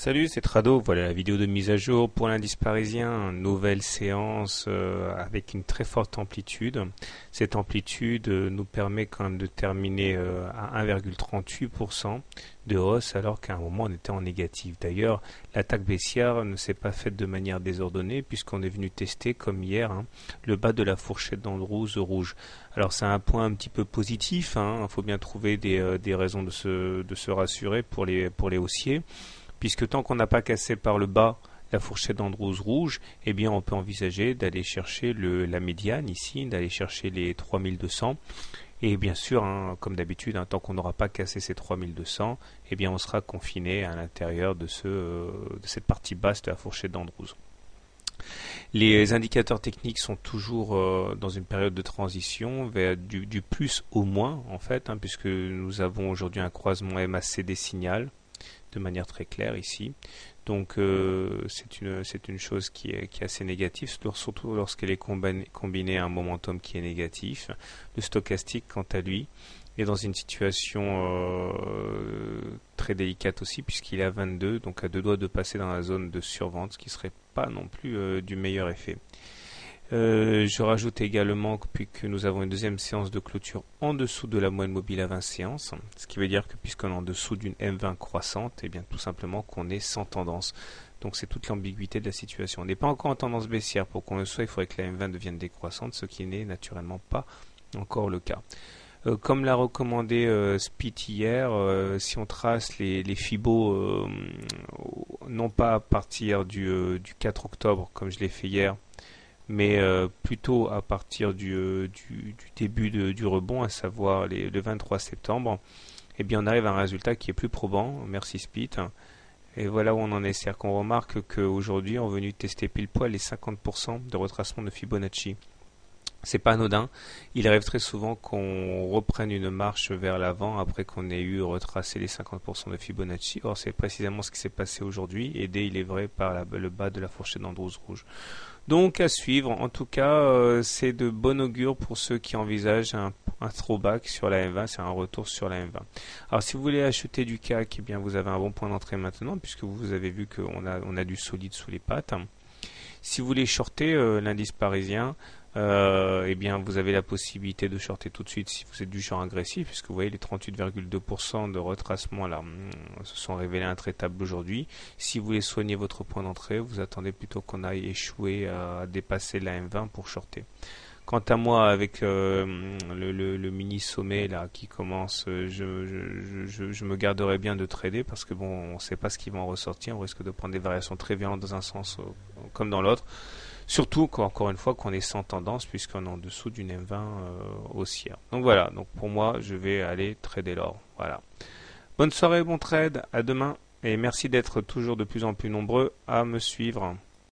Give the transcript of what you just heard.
Salut, c'est Trado. Voilà la vidéo de mise à jour pour l'indice parisien. Nouvelle séance avec une très forte amplitude. Cette amplitude nous permet quand même de terminer à 1,38% de hausse alors qu'à un moment on était en négatif. D'ailleurs, l'attaque baissière ne s'est pas faite de manière désordonnée puisqu'on est venu tester comme hier le bas de la fourchette d'Andrews rouge. Alors c'est un point un petit peu positif. Il faut bien trouver des raisons de se rassurer pour les haussiers. Puisque tant qu'on n'a pas cassé par le bas la fourchette d'Andrews rouge, eh bien on peut envisager d'aller chercher la médiane ici, d'aller chercher les 3200. Et bien sûr, comme d'habitude, tant qu'on n'aura pas cassé ces 3200, eh bien on sera confiné à l'intérieur de cette partie basse de la fourchette d'Andrews. Les indicateurs techniques sont toujours dans une période de transition vers du plus au moins, en fait, puisque nous avons aujourd'hui un croisement MACD signal de manière très claire ici. Donc c'est une chose qui est assez négative, surtout lorsqu'elle est combinée à un momentum qui est négatif. Le stochastique, quant à lui, est dans une situation très délicate aussi, puisqu'il est à 22, donc à deux doigts de passer dans la zone de survente, ce qui ne serait pas non plus du meilleur effet. Je rajoute également que nous avons une deuxième séance de clôture en dessous de la moyenne mobile à 20 séances, ce qui veut dire que puisqu'on est en dessous d'une M20 croissante, et bien tout simplement qu'on est sans tendance. Donc c'est toute l'ambiguïté de la situation. On n'est pas encore en tendance baissière. Pour qu'on le soit, il faudrait que la M20 devienne décroissante, ce qui n'est naturellement pas encore le cas. Comme l'a recommandé Speed hier, si on trace les Fibo, non pas à partir du 4 octobre comme je l'ai fait hier, mais plutôt à partir du début du rebond, à savoir le 23 septembre, eh bien on arrive à un résultat qui est plus probant, merci Speed. Et voilà où on en est, c'est-à-dire qu'on remarque qu'aujourd'hui on est venu tester pile poil les 50% de retracement de Fibonacci. C'est pas anodin, il arrive très souvent qu'on reprenne une marche vers l'avant après qu'on ait eu retracé les 50% de Fibonacci. Or c'est précisément ce qui s'est passé aujourd'hui, aidé il est vrai par le bas de la fourchette d'Andrews rouge. Donc à suivre, en tout cas c'est de bon augure pour ceux qui envisagent un throwback sur la M20, c'est un retour sur la M20. Alors si vous voulez acheter du CAC, eh bien vous avez un bon point d'entrée maintenant puisque vous avez vu qu'on a du solide sous les pattes. Si vous voulez shorter l'indice parisien, eh bien vous avez la possibilité de shorter tout de suite si vous êtes du genre agressif, puisque vous voyez les 38,2% de retracement là se sont révélés intraitables aujourd'hui. Si vous voulez soigner votre point d'entrée, vous attendez plutôt qu'on aille échouer à dépasser la M20 pour shorter. Quant à moi, avec le mini sommet là qui commence, je me garderai bien de trader parce que bon, on ne sait pas ce qui va en ressortir. On risque de prendre des variations très violentes dans un sens comme dans l'autre. Surtout encore une fois qu'on est sans tendance puisqu'on est en dessous d'une M20 haussière. Donc voilà, donc pour moi je vais aller trader l'or. Voilà. Bonne soirée, bon trade, à demain et merci d'être toujours de plus en plus nombreux à me suivre.